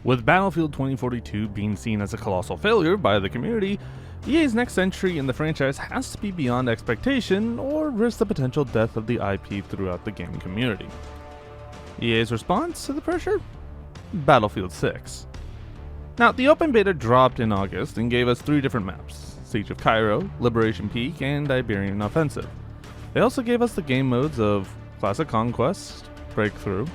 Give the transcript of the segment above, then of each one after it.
With Battlefield 2042 being seen as a colossal failure by the community, EA's next entry in the franchise has to be beyond expectation or risk the potential death of the IP throughout the gaming community. EA's response to the pressure? Battlefield 6. Now, the open beta dropped in August and gave us 3 different maps: Siege of Cairo, Liberation Peak, and Iberian Offensive. They also gave us the game modes of Classic Conquest, Breakthrough,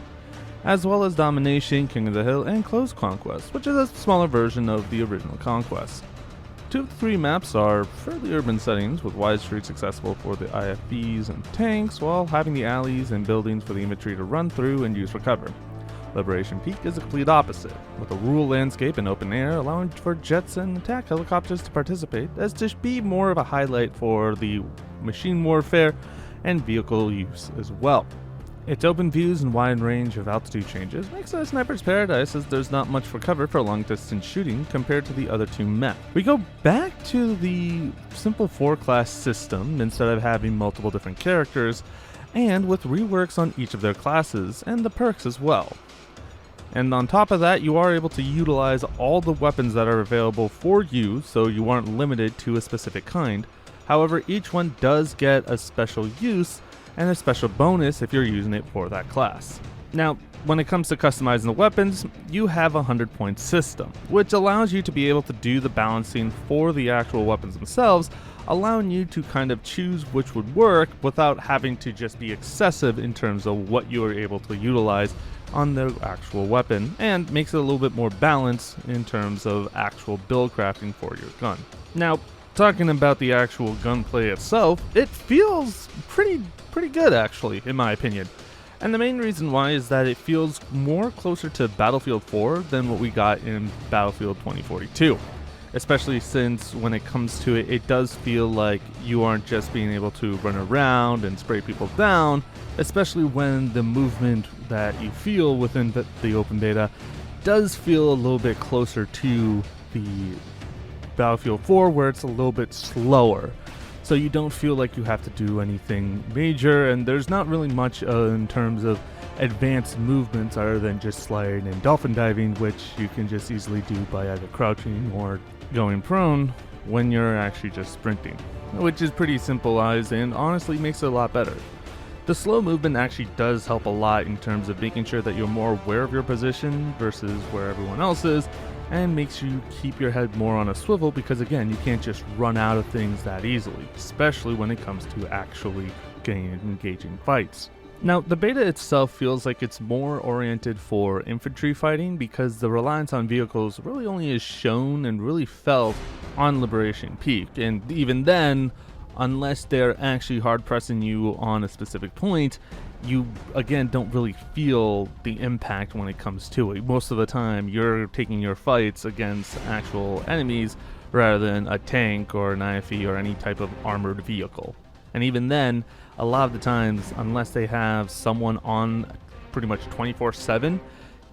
as well as Domination, King of the Hill, and Close Conquest, which is a smaller version of the original Conquest. 2 of the 3 maps are fairly urban settings with wide streets accessible for the IFVs and tanks, while having the alleys and buildings for the infantry to run through and use for cover. Liberation Peak is the complete opposite, with a rural landscape and open air allowing for jets and attack helicopters to participate, as to be more of a highlight for the machine warfare and vehicle use as well. Its open views and wide range of altitude changes makes it a sniper's paradise, as there's not much for cover for long distance shooting compared to the other 2 maps. We go back to the simple 4-class system instead of having multiple different characters, and with reworks on each of their classes and the perks as well. And on top of that, you are able to utilize all the weapons that are available for you, so you aren't limited to a specific kind. However, each one does get a special use and a special bonus if you're using it for that class. Now, when it comes to customizing the weapons, you have a 100-point system, which allows you to be able to do the balancing for the actual weapons themselves, allowing you to kind of choose which would work without having to just be excessive in terms of what you are able to utilize on the actual weapon, and makes it a little bit more balanced in terms of actual build crafting for your gun. Now, talking about the actual gunplay itself, it feels pretty good actually, in my opinion. And the main reason why is that it feels more closer to Battlefield 4 than what we got in Battlefield 2042. Especially since when it comes to it, it does feel like you aren't just being able to run around and spray people down, especially when the movement that you feel within the open beta does feel a little bit closer to the Battlefield 4, where it's a little bit slower. So you don't feel like you have to do anything major, and there's not really much in terms of advanced movements other than just sliding and dolphin diving, which you can just easily do by either crouching or going prone when you're actually just sprinting, which is pretty simplified and honestly makes it a lot better. The slow movement actually does help a lot in terms of making sure that you're more aware of your position versus where everyone else is, and makes you keep your head more on a swivel, because again, you can't just run out of things that easily, especially when it comes to actually getting engaging fights. Now, the beta itself feels like it's more oriented for infantry fighting, because the reliance on vehicles really only is shown and really felt on Liberation Peak, and even then, unless they're actually hard pressing you on a specific point, you again don't really feel the impact when it comes to it. Most of the time you're taking your fights against actual enemies rather than a tank or an IFE or any type of armored vehicle. And even then, a lot of the times, unless they have someone on pretty much 24/7,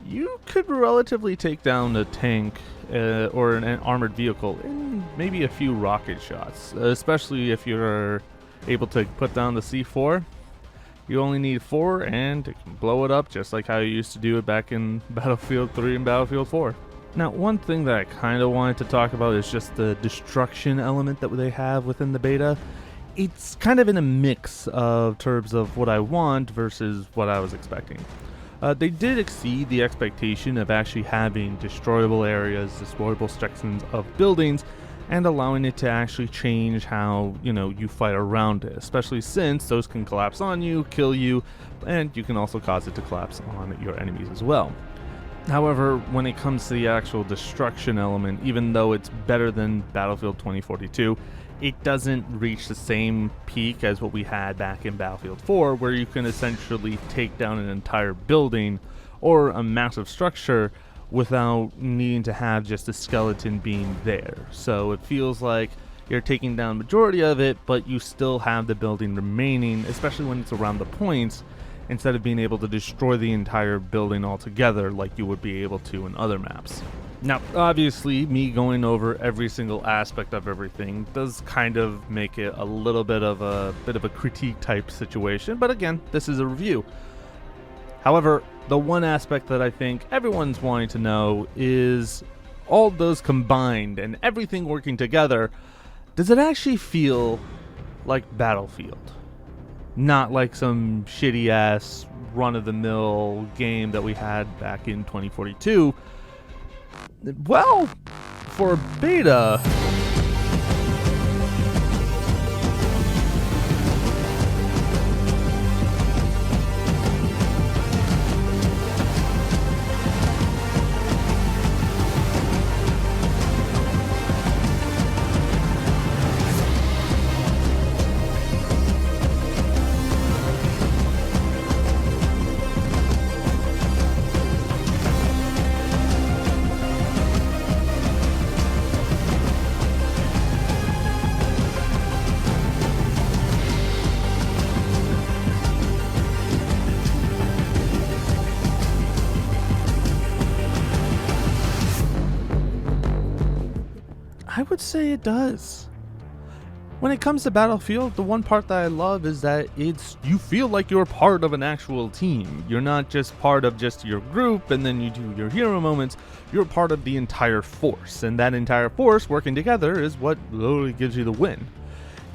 you could relatively take down a tank or an armored vehicle in maybe a few rocket shots, especially if you're able to put down the C4. You only need 4 and it can blow it up just like how you used to do it back in Battlefield 3 and Battlefield 4. Now, one thing that I kind of wanted to talk about is just the destruction element that they have within the beta. It's kind of in a mix of terms of what I want versus what I was expecting. They did exceed the expectation of actually having destroyable areas, destroyable sections of buildings, and allowing it to actually change how, you fight around it, especially since those can collapse on you, kill you, and you can also cause it to collapse on your enemies as well. However, when it comes to the actual destruction element, even though it's better than Battlefield 2042, it doesn't reach the same peak as what we had back in Battlefield 4, where you can essentially take down an entire building or a massive structure without needing to have just a skeleton being there. So it feels like you're taking down the majority of it, but you still have the building remaining, especially when it's around the points, instead of being able to destroy the entire building altogether like you would be able to in other maps. Now, obviously, me going over every single aspect of everything does kind of make it a little bit of a critique type situation, but again, this is a review. However, the one aspect that I think everyone's wanting to know is all those combined and everything working together. Does it actually feel like Battlefield? Not like some shitty ass run-of-the-mill game that we had back in 2042. Well, for beta, I would say it does. When it comes to Battlefield, the one part that I love is that you feel like you're part of an actual team. You're not just part of just your group and then you do your hero moments. You're part of the entire force, and that entire force working together is what literally gives you the win.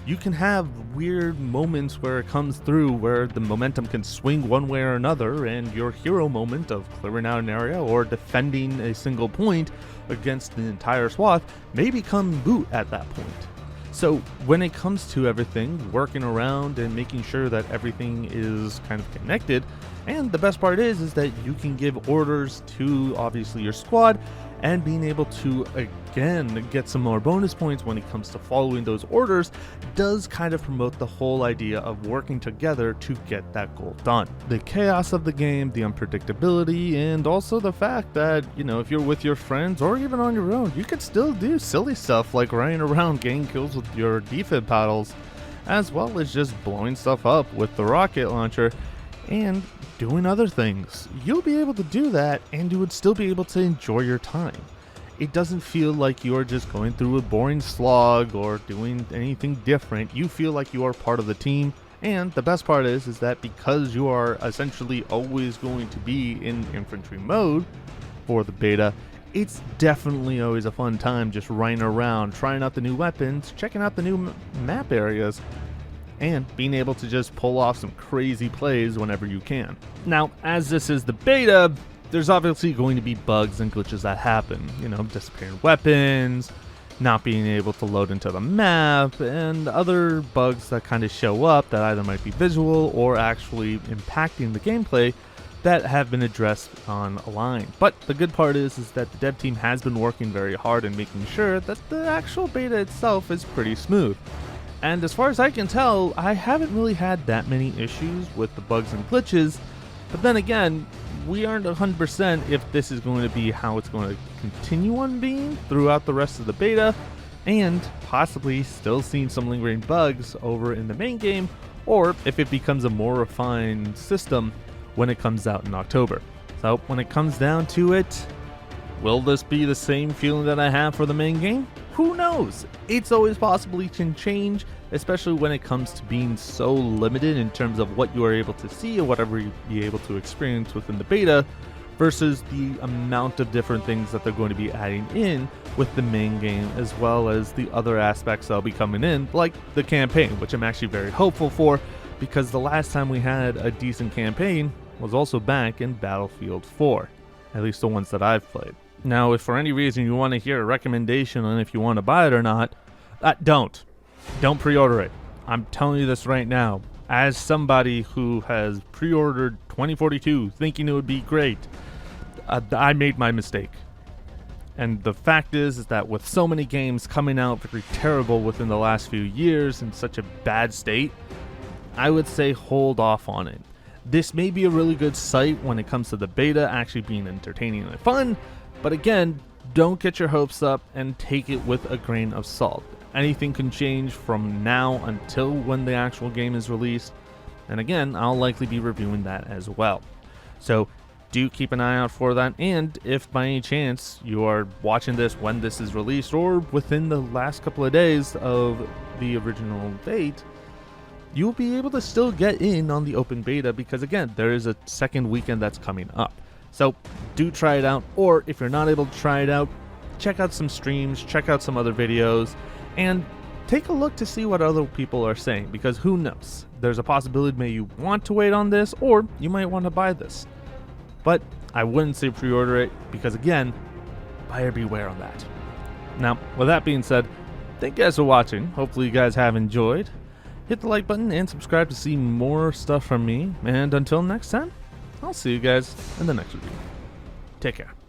You can have weird moments where it comes through where the momentum can swing one way or another, and your hero moment of clearing out an area or defending a single point against the entire swath may become moot at that point. So when it comes to everything, working around and making sure that everything is kind of connected, and the best part is that you can give orders to obviously your squad, and being able to again get some more bonus points when it comes to following those orders does kind of promote the whole idea of working together to get that goal done. The chaos of the game, the unpredictability, and also the fact that, you know, if you're with your friends or even on your own, you can still do silly stuff like running around getting kills with your defib paddles, as well as just blowing stuff up with the rocket launcher and doing other things. You'll be able to do that, and you would still be able to enjoy your time. It doesn't feel like you're just going through a boring slog or doing anything different. You feel like you are part of the team, and the best part is that because you are essentially always going to be in infantry mode for the beta, it's definitely always a fun time just running around, trying out the new weapons, checking out the new map areas, and being able to just pull off some crazy plays whenever you can. Now, as this is the beta, there's obviously going to be bugs and glitches that happen. You know, disappearing weapons, not being able to load into the map, and other bugs that kind of show up that either might be visual or actually impacting the gameplay that have been addressed online. But the good part is that the dev team has been working very hard in making sure that the actual beta itself is pretty smooth. And as far as I can tell, I haven't really had that many issues with the bugs and glitches. But then again, we aren't 100% if this is going to be how it's going to continue on being throughout the rest of the beta, and possibly still seeing some lingering bugs over in the main game, or if it becomes a more refined system when it comes out in October. So when it comes down to it, will this be the same feeling that I have for the main game? Who knows? It's always possible it can change, especially when it comes to being so limited in terms of what you are able to see or whatever you'll be able to experience within the beta versus the amount of different things that they're going to be adding in with the main game, as well as the other aspects that'll be coming in, like the campaign, which I'm actually very hopeful for, because the last time we had a decent campaign was also back in Battlefield 4, at least the ones that I've played. Now, if for any reason you want to hear a recommendation on if you want to buy it or not, don't pre-order it. I'm telling you this right now, as somebody who has pre-ordered 2042 thinking it would be great. I made my mistake. And the fact is that with so many games coming out very terrible within the last few years in such a bad state, I would say hold off on it. This may be a really good site when it comes to the beta actually being entertaining and fun, but again, don't get your hopes up and take it with a grain of salt. Anything can change from now until when the actual game is released, and again, I'll likely be reviewing that as well. So do keep an eye out for that, and if by any chance you are watching this when this is released or within the last couple of days of the original date, you'll be able to still get in on the open beta because, again, there is a second weekend that's coming up. So do try it out, or if you're not able to try it out, check out some streams, check out some other videos, and take a look to see what other people are saying, because who knows? There's a possibility maybe you want to wait on this, or you might want to buy this. But I wouldn't say pre-order it, because again, buyer beware on that. Now, with that being said, thank you guys for watching. Hopefully you guys have enjoyed. Hit the like button and subscribe to see more stuff from me. And until next time, I'll see you guys in the next review. Take care.